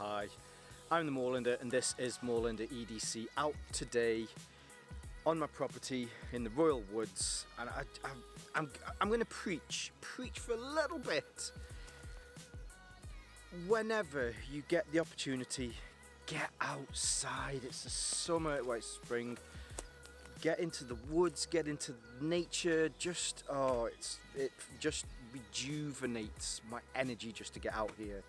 Hi, I'm the Moorlander and this is Moorlander EDC out today on my property in the Royal Woods, and I'm going to preach for a little bit. Whenever you get the opportunity, get outside. It's the summer, well, it's spring. Get into the woods, get into nature. It just rejuvenates my energy just to get out here.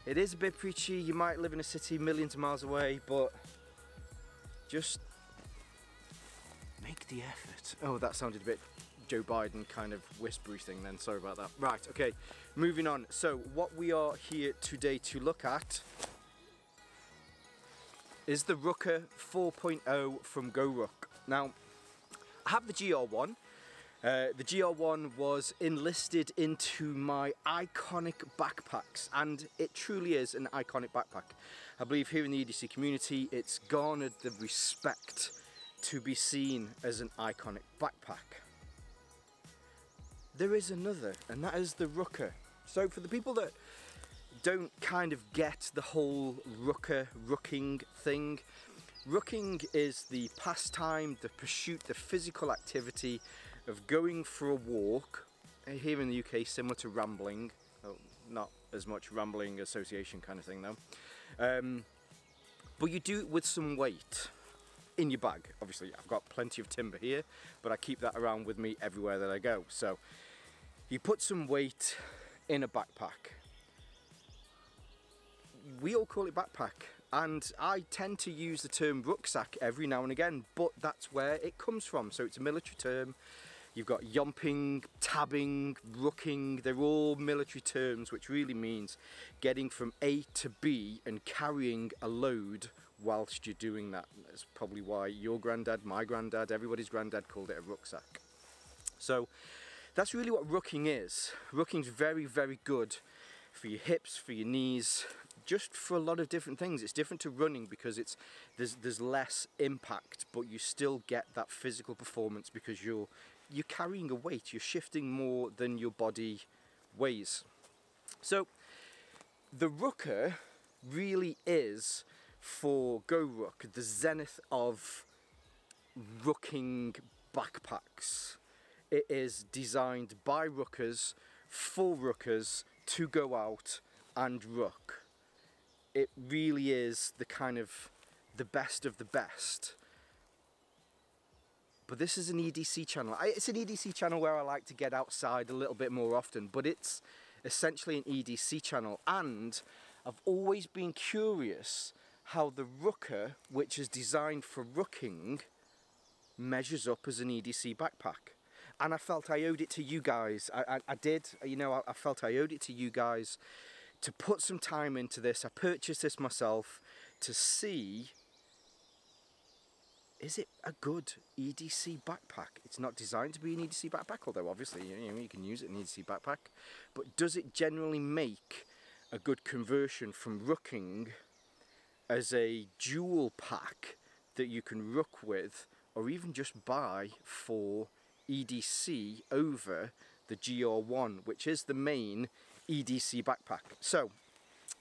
It is a bit preachy. You might live in a city millions of miles away, but just make the effort. Oh, that sounded a bit Joe Biden kind of whispery thing then, sorry about that. Right, okay, moving on. So what we are here today to look at is the Rucker 4.0 from GORUCK. Now, I have the GR1. The GR1 was enlisted into my iconic backpacks, and it truly is an iconic backpack. I believe here in the EDC community, it's garnered the respect to be seen as an iconic backpack. There is another, and that is the Rucker. So for the people that don't kind of get the whole rucking thing, rucking is the pastime, the pursuit, the physical activity of going for a walk. Here in the UK, similar to rambling, well, not as much rambling association kind of thing though. But you do it with some weight in your bag. Obviously, I've got plenty of timber here, but I keep that around with me everywhere that I go. So you put some weight in a backpack. We all call it backpack, and I tend to use the term rucksack every now and again, but that's where it comes from. So it's a military term. You've got yomping, tabbing, rucking, they're all military terms, which really means getting from A to B and carrying a load whilst you're doing that. That's probably why your granddad, my granddad, everybody's granddad called it a rucksack. So that's really what rucking is. Rucking's very, very good for your hips, for your knees, just for a lot of different things. It's different to running because there's less impact, but you still get that physical performance because you're carrying a weight, you're shifting more than your body weighs. So the Rucker really is, for GORUCK, the zenith of rucking backpacks. It is designed by ruckers, for ruckers, to go out and ruck. It really is the kind of the best of the best. But this is an EDC channel. It's an EDC channel where I like to get outside a little bit more often, but it's essentially an EDC channel, and I've always been curious how the Rucker, which is designed for rucking, measures up as an EDC backpack. And I felt I owed it to you guys. I did, you know, I felt I owed it to you guys to put some time into this. I purchased this myself to see, is it a good EDC backpack? It's not designed to be an EDC backpack, although obviously you can use it in an EDC backpack. But does it generally make a good conversion from rucking as a dual pack that you can ruck with, or even just buy for EDC over the GR1, which is the main EDC backpack? So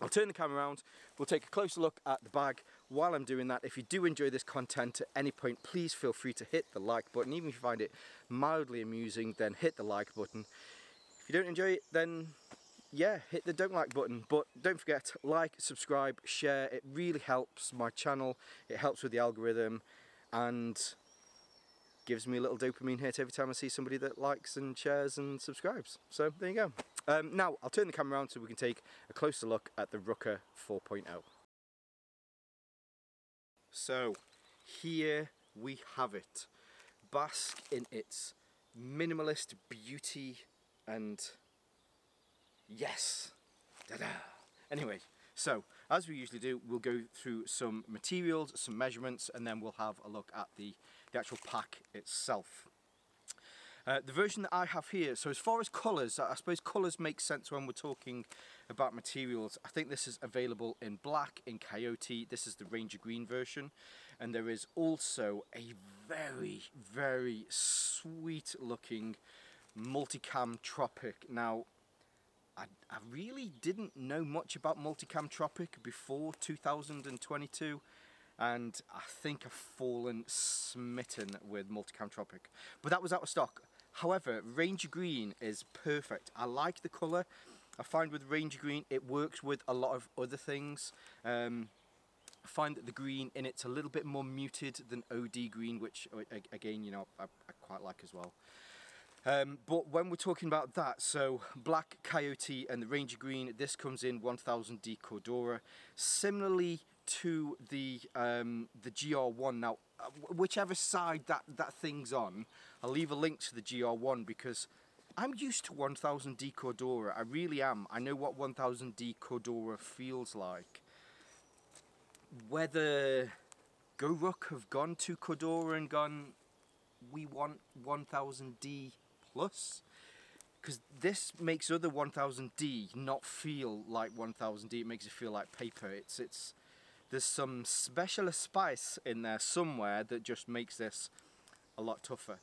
I'll turn the camera around, we'll take a closer look at the bag. While I'm doing that, if you do enjoy this content at any point, please feel free to hit the like button. Even if you find it mildly amusing, then hit the like button. If you don't enjoy it, then yeah, hit the don't like button. But don't forget, like, subscribe, share. It really helps my channel, it helps with the algorithm, and gives me a little dopamine hit every time I see somebody that likes and shares and subscribes. So there you go. Now I'll turn the camera around so we can take a closer look at the Rucker 4.0. So here we have it. Bask in its minimalist beauty and yes, ta-da! Anyway, so as we usually do, we'll go through some materials, some measurements, and then we'll have a look at the actual pack itself. The version that I have here, so as far as colours, I suppose colours make sense when we're talking about materials. I think this is available in black, in coyote. This is the Ranger Green version, and there is also a very, very sweet looking multicam tropic. Now I really didn't know much about Multicam Tropic before 2022, and I think I've fallen smitten with Multicam Tropic, but that was out of stock. However, Ranger Green is perfect. I like the colour. I find with Ranger Green it works with a lot of other things. I find that the green in it's a little bit more muted than OD green, which again, you know, I quite like as well. But when we're talking about that, so Black Coyote and the Ranger Green, this comes in 1000D CORDURA, similarly to the GR1. Now, whichever side that thing's on, I'll leave a link to the GR1 because I'm used to 1000D CORDURA. I really am. I know what 1000D CORDURA feels like. Whether GORUCK have gone to CORDURA and gone, we want 1000D plus, because this makes other 1000D not feel like 1000D. It makes it feel like paper. There's some special spice in there somewhere that just makes this a lot tougher.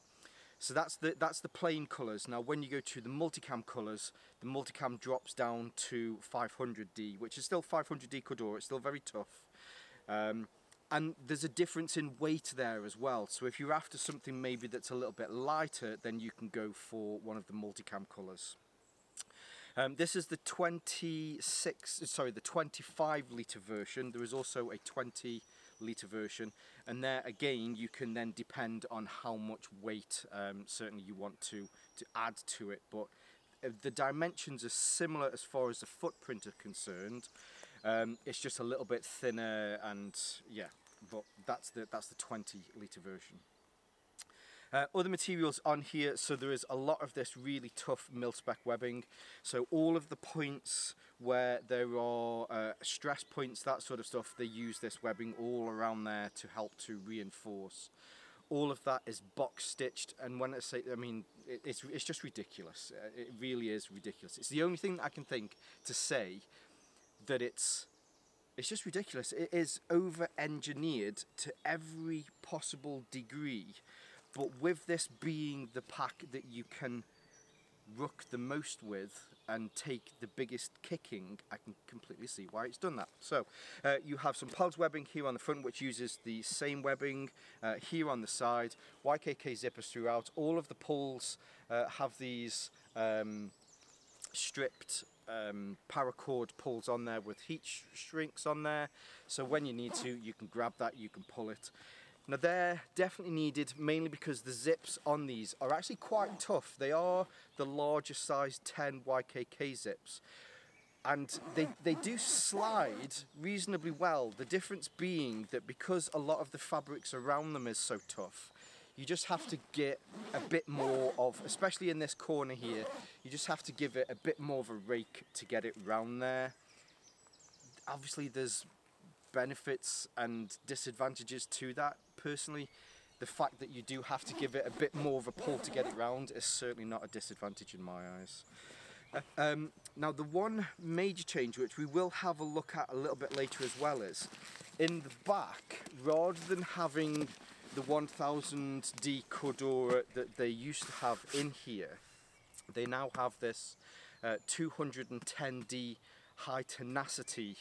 So that's the plain colours. Now when you go to the multicam colours, the multicam drops down to 500D, which is still 500D CORDURA. It's still very tough. And there's a difference in weight there as well. So if you're after something maybe that's a little bit lighter, then you can go for one of the multicam colours. This is the 25 litre version. There is also a 20 litre version, and there again you can then depend on how much weight certainly you want to add to it, but the dimensions are similar as far as the footprint are concerned. It's just a little bit thinner, and yeah, but that's the 20 litre version. Other materials on here, so there is a lot of this really tough mil-spec webbing. So all of the points where there are stress points, that sort of stuff, they use this webbing all around there to help to reinforce. All of that is box stitched, and when I say, I mean, it's just ridiculous. It really is ridiculous. It's the only thing that I can think to say that it's just ridiculous. It is over-engineered to every possible degree. But with this being the pack that you can ruck the most with and take the biggest kicking, I can completely see why it's done that. So you have some Pulse webbing here on the front, which uses the same webbing here on the side, YKK zippers throughout. All of the pulls have these stripped paracord pulls on there with heat shrinks on there, so when you need to, you can grab that, you can pull it. Now they're definitely needed, mainly because the zips on these are actually quite tough. They are the larger size 10 YKK zips, and they do slide reasonably well. The difference being that because a lot of the fabrics around them is so tough, you just have to get a bit more of, especially in this corner here, you just have to give it a bit more of a rake to get it round there. Obviously there's benefits and disadvantages to that. Personally, the fact that you do have to give it a bit more of a pull to get it round is certainly not a disadvantage in my eyes. Now the one major change, which we will have a look at a little bit later as well, is in the back, rather than having the 1000D CORDURA that they used to have in here, they now have this 210D high tenacity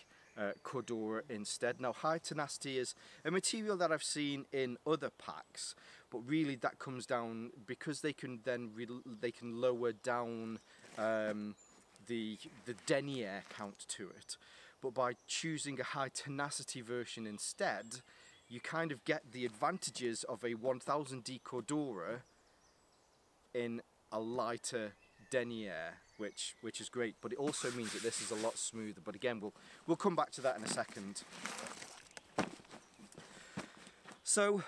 CORDURA instead. Now high tenacity is a material that I've seen in other packs, but really that comes down because they can then lower down the denier count to it. But by choosing a high tenacity version instead, you kind of get the advantages of a 1000D CORDURA in a lighter denier, which is great, but it also means that this is a lot smoother. But again, we'll come back to that in a second. So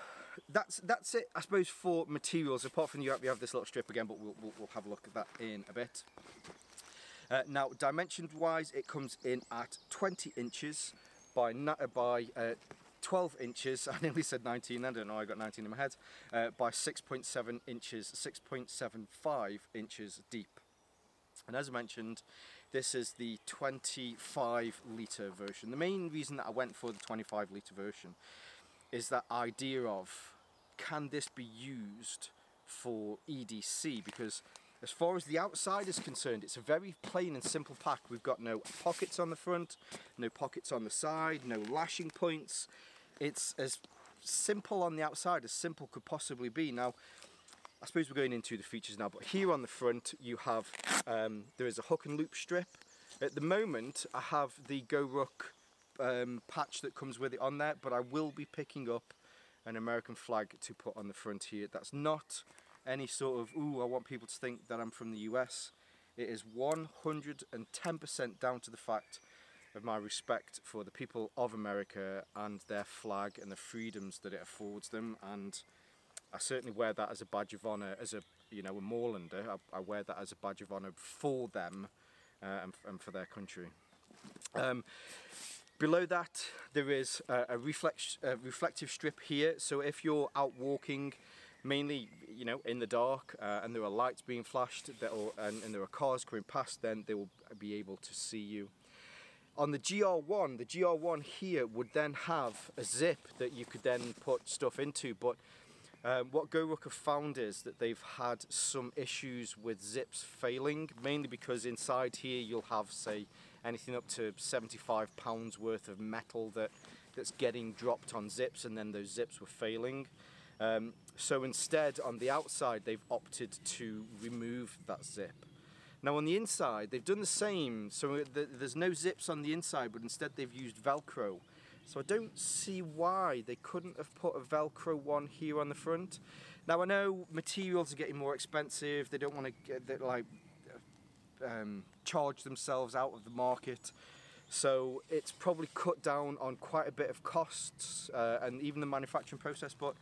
that's it, I suppose, for materials. Apart from you have this little strip again, but we'll have a look at that in a bit. Now, dimension-wise, it comes in at 20 inches by 12 inches, I nearly said 19, I don't know, I got 19 in my head, by 6.7 inches, 6.75 inches deep. And as I mentioned, this is the 25 litre version. The main reason that I went for the 25 litre version is that idea of, can this be used for EDC? Because As far as the outside is concerned, it's a very plain and simple pack. We've got no pockets on the front, no pockets on the side, no lashing points. It's as simple on the outside as simple could possibly be. Now, I suppose we're going into the features now, but here on the front you have, there is a hook and loop strip. At the moment I have the GORUCK patch that comes with it on there, but I will be picking up an American flag to put on the front here. That's not any sort of, ooh, I want people to think that I'm from the US. It is 110% down to the fact of my respect for the people of America and their flag and the freedoms that it affords them, and I certainly wear that as a badge of honour. As a, you know, a moorlander, I wear that as a badge of honour for them and for their country. Below that there is a reflective strip here, so if you're out walking, mainly, you know, in the dark, and there are lights being flashed and there are cars coming past, then they will be able to see you. On the GR1 here would then have a zip that you could then put stuff into, but what GORUCK have found is that they've had some issues with zips failing, mainly because inside here you'll have, say, anything up to 75 pounds worth of metal that's getting dropped on zips, and then those zips were failing. So instead, on the outside, they've opted to remove that zip. Now on the inside, they've done the same, so there's no zips on the inside, but instead they've used Velcro. So I don't see why they couldn't have put a Velcro one here on the front. Now I know materials are getting more expensive, they don't want to charge themselves out of the market. So it's probably cut down on quite a bit of costs and even the manufacturing process, but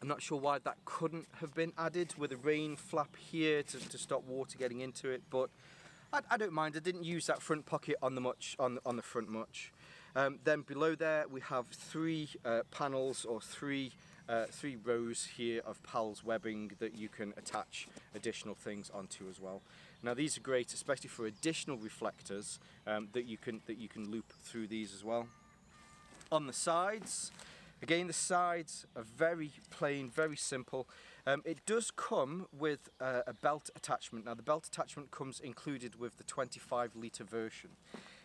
I'm not sure why that couldn't have been added with a rain flap here to stop water getting into it, but I don't mind. I didn't use that front pocket on the front much. Then below there we have three panels, or three rows here of PALS webbing that you can attach additional things onto as well. Now these are great, especially for additional reflectors that you can loop through these as well. On the sides, again, the sides are very plain, very simple. It does come with a belt attachment. Now the belt attachment comes included with the 25-litre version.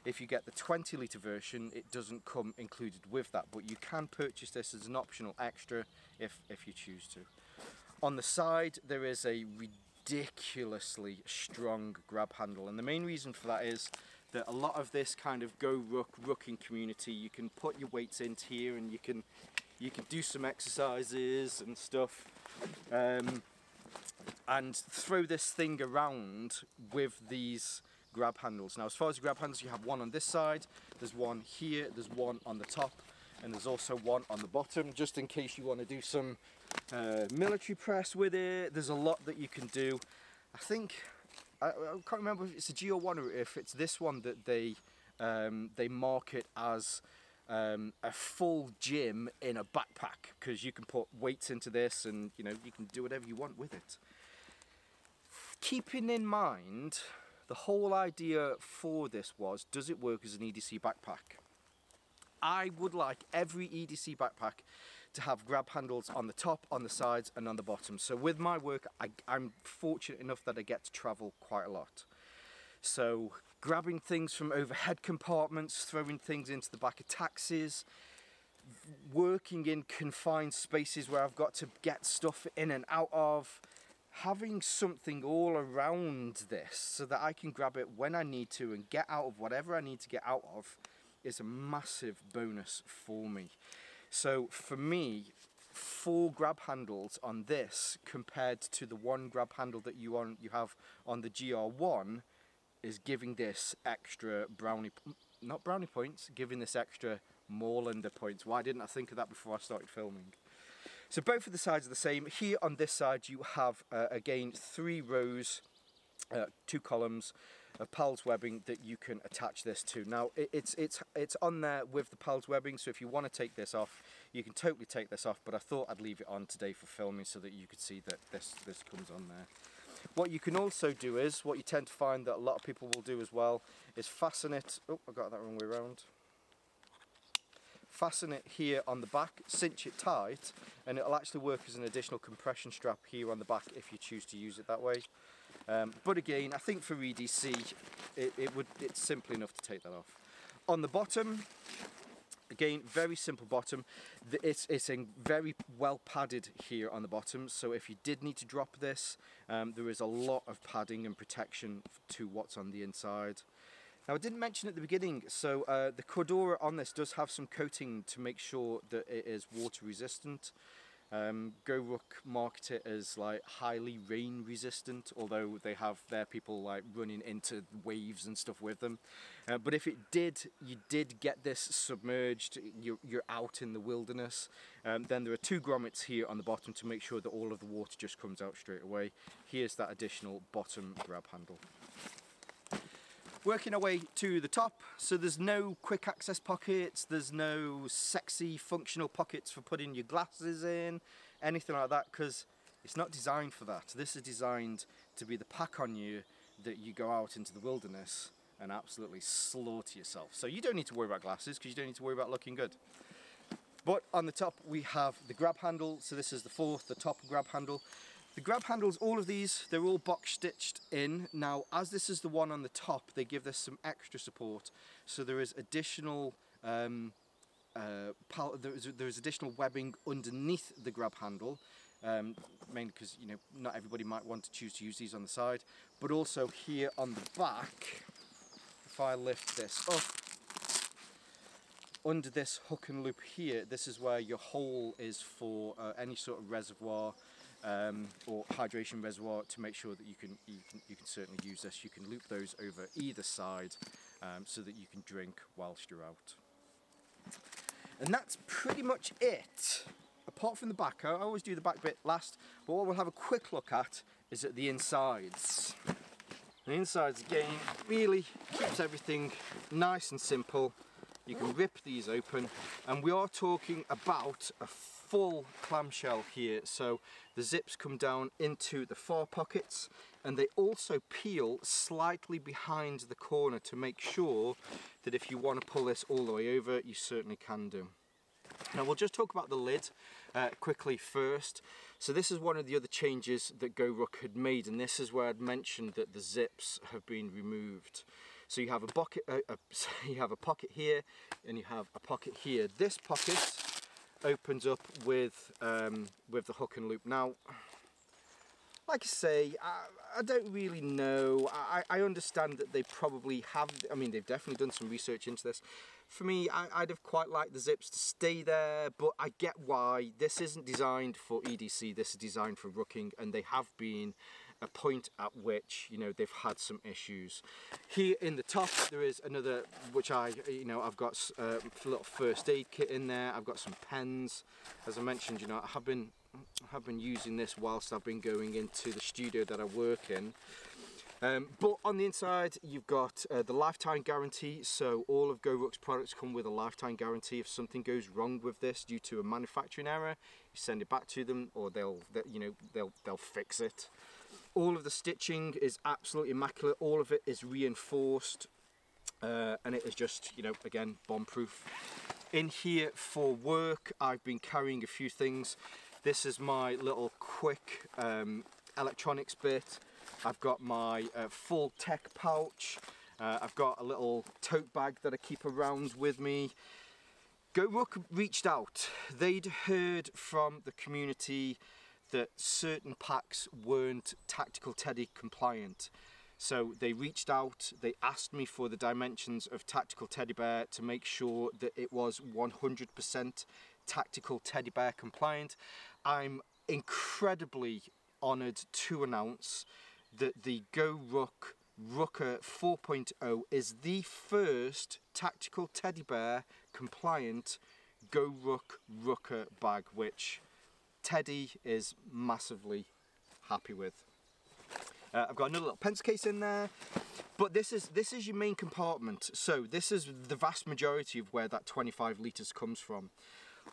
If you get the 20-litre version, it doesn't come included with that, but you can purchase this as an optional extra if you choose to. On the side there is a ridiculously strong grab handle, and the main reason for that is that a lot of this kind of rucking community, you can put your weights into here and you can do some exercises and stuff, and throw this thing around with these grab handles. Now as far as the grab handles, you have one on this side, there's one here, there's one on the top, and there's also one on the bottom, just in case you want to do some military press with it. There's a lot that you can do. I think, I can't remember if it's a GR1 or if it's this one that they market as a full gym in a backpack, because you can put weights into this and, you know, you can do whatever you want with it. Keeping in mind, the whole idea for this was, does it work as an EDC backpack? I would like every EDC backpack to have grab handles on the top, on the sides and on the bottom. So with my work, I'm fortunate enough that I get to travel quite a lot. So grabbing things from overhead compartments, throwing things into the back of taxis, working in confined spaces where I've got to get stuff in and out of, having something all around this so that I can grab it when I need to and get out of whatever I need to get out of is a massive bonus for me. So for me, 4 grab handles on this compared to the 1 grab handle that you have on the GR1 is giving this extra giving this extra moorlander points. Why didn't I think of that before I started filming? So both of the sides are the same. Here on this side you have again 3 rows, 2 columns of PALS webbing that you can attach this to. Now it's on there with the PALS webbing, so if you want to take this off, you can totally take this off, but I thought I'd leave it on today for filming so that you could see that this comes on there. What you can also do is, what you tend to find that a lot of people will do as well, is fasten it, oh I got that wrong way around, fasten it here on the back, cinch it tight, and it'll actually work as an additional compression strap here on the back if you choose to use it that way. But again, I think for EDC, it's simple enough to take that off. On the bottom, again, very simple bottom. It's very well padded here on the bottom, so if you did need to drop this, there is a lot of padding and protection to what's on the inside. Now, I didn't mention at the beginning, so the CORDURA on this does have some coating to make sure that it is water resistant. GORUCK market it as like highly rain resistant, although they have their people like running into waves and stuff with them. But if you did get this submerged, you're out in the wilderness, then there are 2 grommets here on the bottom to make sure that all of the water just comes out straight away. Here's that additional bottom grab handle. Working our way to the top, so there's no quick access pockets, there's no sexy functional pockets for putting your glasses in, anything like that, because it's not designed for that. This is designed to be the pack on you that you go out into the wilderness and absolutely slaughter yourself. So you don't need to worry about glasses because you don't need to worry about looking good. But on the top we have the grab handle, so this is the top grab handle. The grab handles, all of these, they're all box stitched in. Now, as this is the one on the top, they give this some extra support. So there is additional, there's additional webbing underneath the grab handle, mainly because, you know, not everybody might want to choose to use these on the side. But also here on the back, if I lift this up, under this hook and loop here, this is where your hole is for any sort of reservoir. Or hydration reservoir, to make sure that you can certainly use this. You can loop those over either side so that you can drink whilst you're out. And that's pretty much it. Apart from the back, I always do the back bit last, but what we'll have a quick look at is at the insides. The insides, again, really keeps everything nice and simple. You can rip these open, and we are talking about a full clamshell here, so the zips come down into the far pockets, and they also peel slightly behind the corner to make sure that if you want to pull this all the way over, you certainly can do. Now we'll just talk about the lid quickly first. So this is one of the other changes that GORUCK had made, and this is where I'd mentioned that the zips have been removed. So you have a pocket, you have a pocket here, and you have a pocket here. This pocket opens up with the hook and loop. Now, like I say, I don't really know. I understand that they probably have, I mean, they've definitely done some research into this. For me, I'd have quite liked the zips to stay there, but I get why. This isn't designed for EDC, this is designed for rucking, and they have been a point at which, you know, they've had some issues. Here in the top there is another, which I've got a little first aid kit in there. I've got some pens. As I mentioned, you know, I have been using this whilst I've been going into the studio that I work in. But on the inside you've got the lifetime guarantee, so all of GORUCK's products come with a lifetime guarantee. If something goes wrong with this due to a manufacturing error, you send it back to them, or they'll fix it. All of the stitching is absolutely immaculate, all of it is reinforced, and it is just, you know, again, bomb proof. In here for work, I've been carrying a few things. This is my little quick electronics bit. I've got my full tech pouch. I've got a little tote bag that I keep around with me. GORUCK reached out. They'd heard from the community that certain packs weren't tactical teddy compliant. So they reached out, they asked me for the dimensions of tactical teddy bear to make sure that it was 100% tactical teddy bear compliant. I'm incredibly honoured to announce that the GORUCK Rucker 4.0 is the first tactical teddy bear compliant GORUCK Rucker bag, which Teddy is massively happy with. I've got another little pencil case in there, but this is your main compartment. So this is the vast majority of where that 25 litres comes from.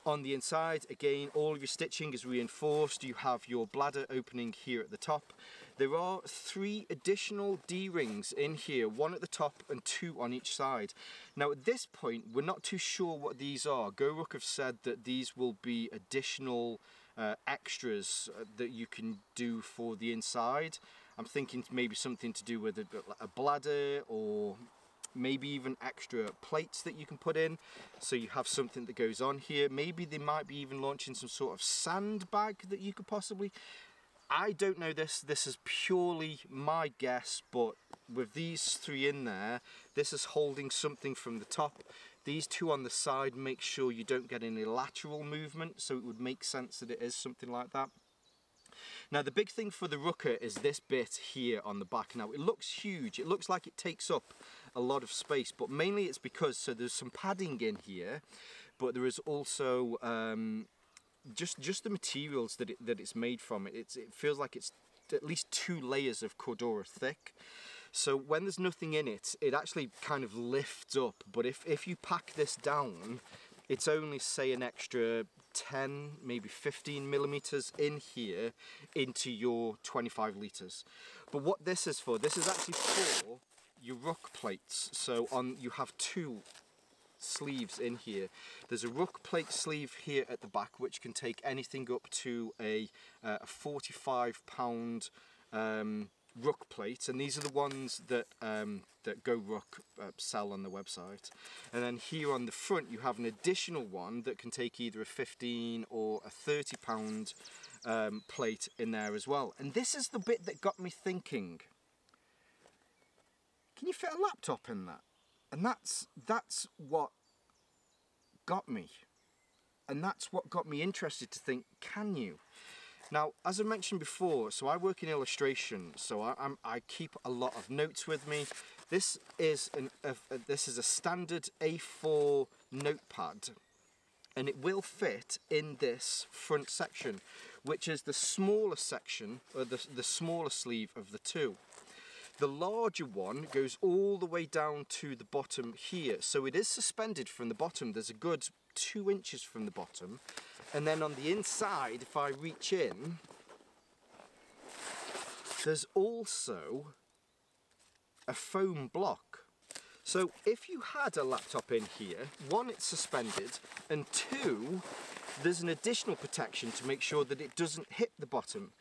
On the inside, again, all of your stitching is reinforced. You have your bladder opening here at the top. There are 3 additional D-rings in here, 1 at the top and 2 on each side. Now at this point, we're not too sure what these are. GORUCK have said that these will be additional extras that you can do for the inside. I'm thinking maybe something to do with a bladder, or maybe even extra plates that you can put in, so you have something that goes on here. Maybe they might be even launching some sort of sandbag that you could possibly... I don't know this is purely my guess, but with these 3 in there, this is holding something from the top. These 2 on the side make sure you don't get any lateral movement, so it would make sense that it is something like that. Now the big thing for the rucker is this bit here on the back. Now it looks huge, it looks like it takes up a lot of space, but mainly it's because, so there's some padding in here, but there is also just the materials that it's made from. It feels like it's at least 2 layers of CORDURA thick. So when there's nothing in it, it actually kind of lifts up. But if you pack this down, it's only, say, an extra 10, maybe 15 millimeters in here into your 25 litres. But what this is for, this is actually for your ruck plates. So you have 2 sleeves in here. There's a ruck plate sleeve here at the back, which can take anything up to a 45-pound ruck plate, and these are the ones that that GORUCK sell on the website. And then here on the front you have an additional one that can take either a 15 or a 30-pound plate in there as well. And this is the bit that got me thinking, can you fit a laptop in that? And that's what got me, and that's what got me interested to think, can you? Now, as I mentioned before, so I work in illustration, so I keep a lot of notes with me. This is a standard A4 notepad, and it will fit in this front section, which is the smaller section, or the smaller sleeve of the 2. The larger one goes all the way down to the bottom here, so it is suspended from the bottom. There's a good 2 inches from the bottom, and then on the inside, if I reach in, there's also a foam block. So if you had a laptop in here, 1, it's suspended, and 2, there's an additional protection to make sure that it doesn't hit the bottom.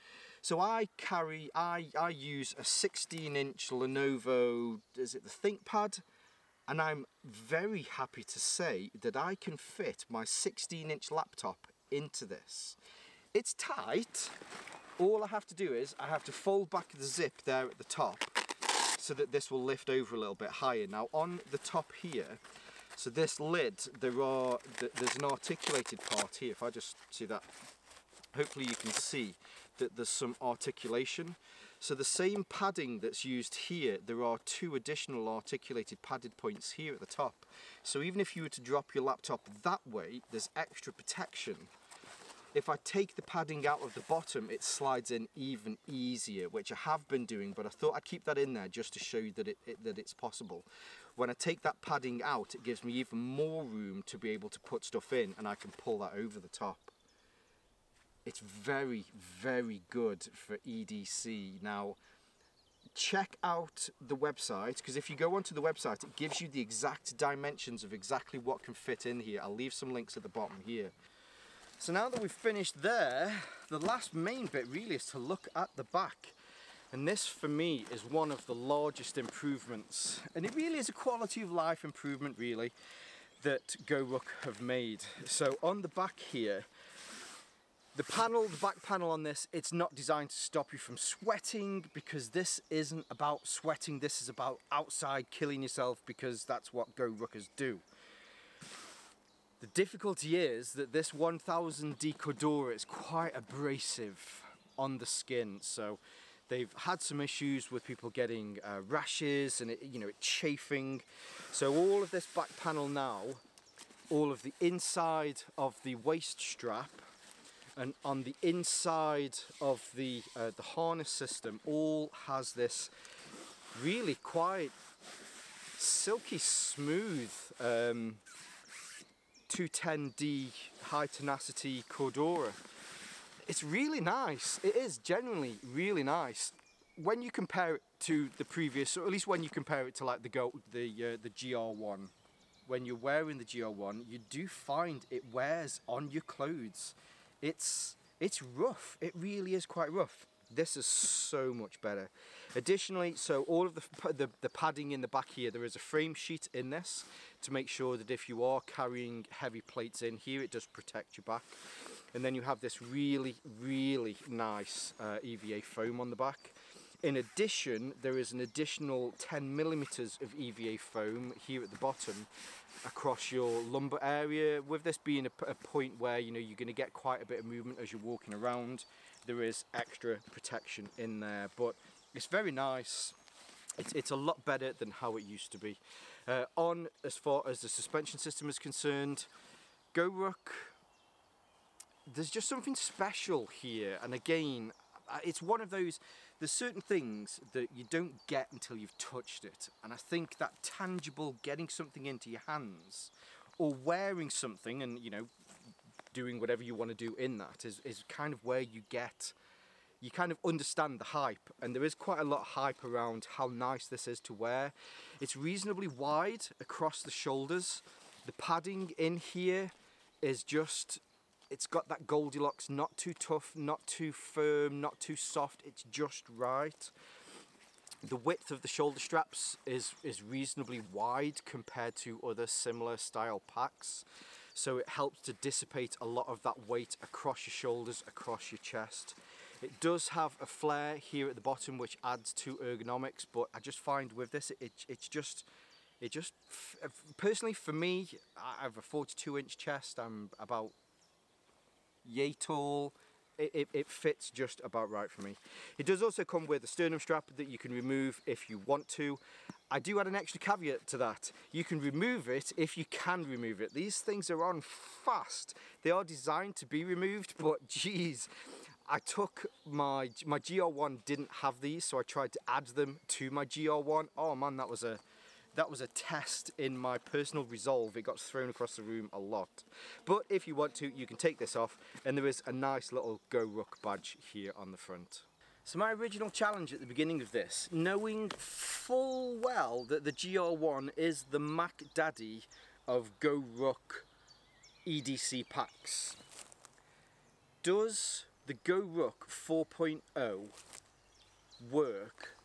So I use a 16-inch Lenovo, is it the ThinkPad? And I'm very happy to say that I can fit my 16-inch laptop into this. It's tight. All I have to do is I have to fold back the zip there at the top so that this will lift over a little bit higher. Now on the top here, so this lid, there's an articulated part here. If I just see that, hopefully you can see that there's some articulation. So the same padding that's used here, there are 2 additional articulated padded points here at the top. So even if you were to drop your laptop that way, there's extra protection. If I take the padding out of the bottom, it slides in even easier, which I have been doing, but I thought I'd keep that in there just to show you that it's possible. When I take that padding out, it gives me even more room to be able to put stuff in, and I can pull that over the top. It's very, very good for EDC. Now, check out the website, because if you go onto the website, it gives you the exact dimensions of exactly what can fit in here. I'll leave some links at the bottom here. So now that we've finished there, the last main bit really is to look at the back. And this, for me, is one of the largest improvements. And it really is a quality of life improvement, really, that GORUCK have made. So on the back here, the back panel on this, it's not designed to stop you from sweating, because this isn't about sweating, this is about outside killing yourself, because that's what GORUCKers do. The difficulty is that this 1000D CORDURA is quite abrasive on the skin, so they've had some issues with people getting rashes and it chafing. So all of this back panel now, all of the inside of the waist strap, and on the inside of the harness system, all has this really quite silky smooth 210D high tenacity CORDURA. It's really nice. It is genuinely really nice. When you compare it to the previous, or at least when you compare it to like the GR1, when you're wearing the GR1, you do find it wears on your clothes. It's rough. It really is quite rough. This is so much better. Additionally, so all of the padding in the back here, there is a frame sheet in this to make sure that if you are carrying heavy plates in here, it does protect your back. And then you have this really, really nice EVA foam on the back. In addition, there is an additional 10mm of EVA foam here at the bottom across your lumbar area. With this being a point where you're going to get quite a bit of movement as you're walking around, there is extra protection in there. But it's very nice. It's a lot better than how it used to be. As far as the suspension system is concerned, GORUCK, there's just something special here. And again, it's one of those, there's certain things that you don't get until you've touched it. And I think that tangible, getting something into your hands or wearing something and, doing whatever you want to do in that is kind of where you kind of understand the hype. And there is quite a lot of hype around how nice this is to wear. It's reasonably wide across the shoulders. The padding in here is just, it's got that Goldilocks, not too tough, not too firm, not too soft, it's just right. The width of the shoulder straps is reasonably wide compared to other similar style packs. So it helps to dissipate a lot of that weight across your shoulders, across your chest. It does have a flare here at the bottom which adds to ergonomics, but I just find with this, it's just personally for me, I have a 42-inch chest, I'm about yay tall. It fits just about right for me. It does also come with a sternum strap that you can remove if you want to. I do add an extra caveat to that. You can remove it if you can remove it. These things are on fast. They are designed to be removed, but geez, I took my GR1 didn't have these, so I tried to add them to my GR1. Oh man, that was a test in my personal resolve. It got thrown across the room a lot. But if you want to, you can take this off, and there is a nice little GORUCK badge here on the front. So my original challenge at the beginning of this, knowing full well that the GR1 is the Mac Daddy of GORUCK EDC packs, does the GORUCK 4.0 work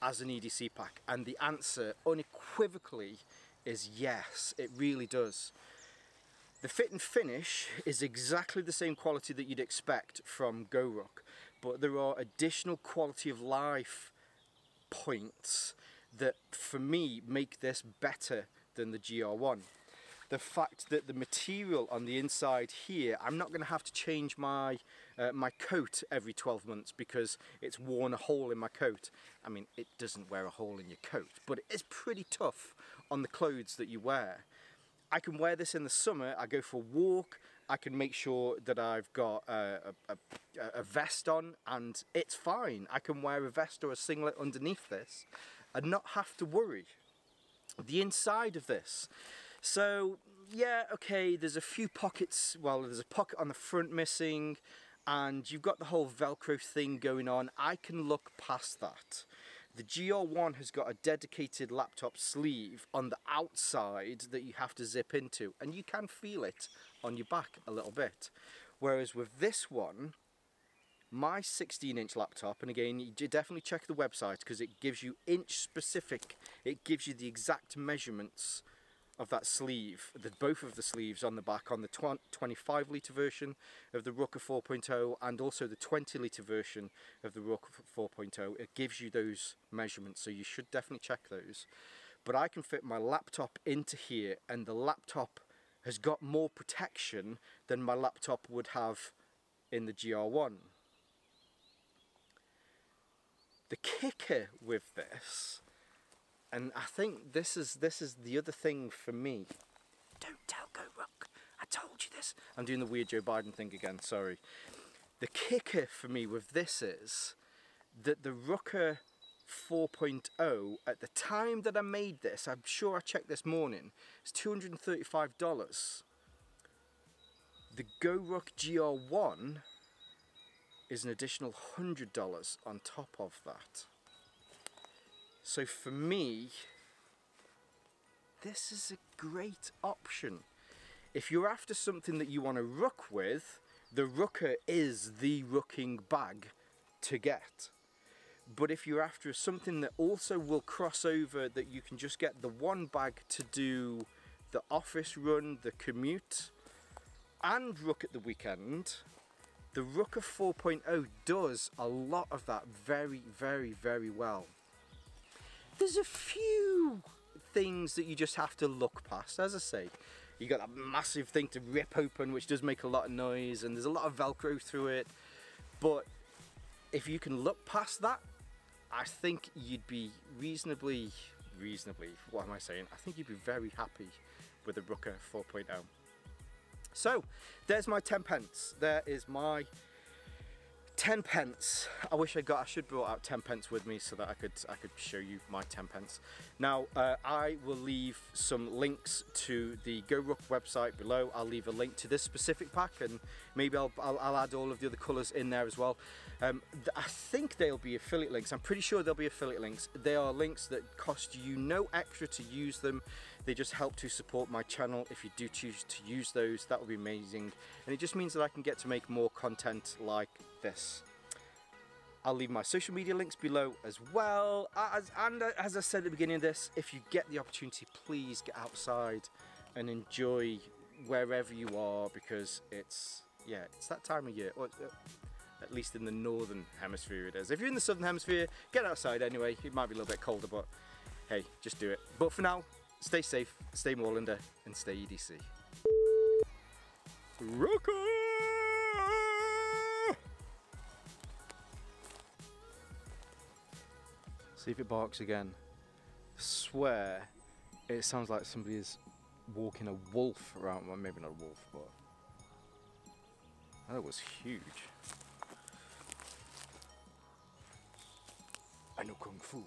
as an EDC pack? And the answer unequivocally is yes, it really does. The fit and finish is exactly the same quality that you'd expect from GORUCK, but there are additional quality of life points that for me make this better than the GR1. The fact that the material on the inside here, I'm not going to have to change my my coat every 12 months because it's worn a hole in my coat. I mean, it doesn't wear a hole in your coat, but it is pretty tough on the clothes that you wear. I can wear this in the summer. I go for a walk, I can make sure that I've got a vest on and it's fine. I can wear a vest or a singlet underneath this and not have to worry. The inside of this, so yeah, okay, there's a few pockets, well, there's a pocket on the front missing, and you've got the whole Velcro thing going on. I can look past that. The GR1 has got a dedicated laptop sleeve on the outside that you have to zip into, and you can feel it on your back a little bit. Whereas with this one, my 16-inch laptop, and again, you definitely check the website because it gives you inch specific, it gives you the exact measurements of that sleeve, both of the sleeves on the back, on the 25 litre version of the Rucker 4.0 and also the 20 litre version of the Rucker 4.0. It gives you those measurements, so you should definitely check those. But I can fit my laptop into here, and the laptop has got more protection than my laptop would have in the GR1. The kicker with this, and I think this is the other thing for me. Don't tell GORUCK, I told you this. I'm doing the weird Joe Biden thing again, sorry. The kicker for me with this is that the Rucker 4.0, at the time that I made this, I'm sure I checked this morning, it's $235. The GORUCK GR1 is an additional $100 on top of that. So for me, this is a great option. If you're after something that you want to ruck with, the Rucker is the rucking bag to get. But if you're after something that also will cross over, that you can just get the one bag to do the office run, the commute, and ruck at the weekend, the Rucker 4.0 does a lot of that very, very, very well. There's a few things that you just have to look past. As I say, you got that massive thing to rip open, which does make a lot of noise, and there's a lot of Velcro through it. But if you can look past that, I think you'd be reasonably, what am I saying? I think you'd be very happy with the Rucker 4.0. So, there's my 10 pence. There is my 10 pence. I should brought out 10 pence with me so that I could show you my 10 pence. Now, I will leave some links to the GORUCK website below. I'll leave a link to this specific pack, and maybe I'll add all of the other colours in there as well. I think they'll be affiliate links. I'm pretty sure they'll be affiliate links. They are links that cost you no extra to use them. They just help to support my channel. If you do choose to use those, that would be amazing. And it just means that I can get to make more content like this. I'll leave my social media links below as well. As I said at the beginning of this, if you get the opportunity, please get outside and enjoy wherever you are, because it's that time of year, or at least in the northern hemisphere it is. If you're in the southern hemisphere, get outside anyway. It might be a little bit colder, but hey, just do it. But for now, stay safe, stay Moorlander, and stay EDC. Rucker! See if it barks again. I swear it sounds like somebody is walking a wolf around. Well, maybe not a wolf, but that was huge. I know Kung Fu.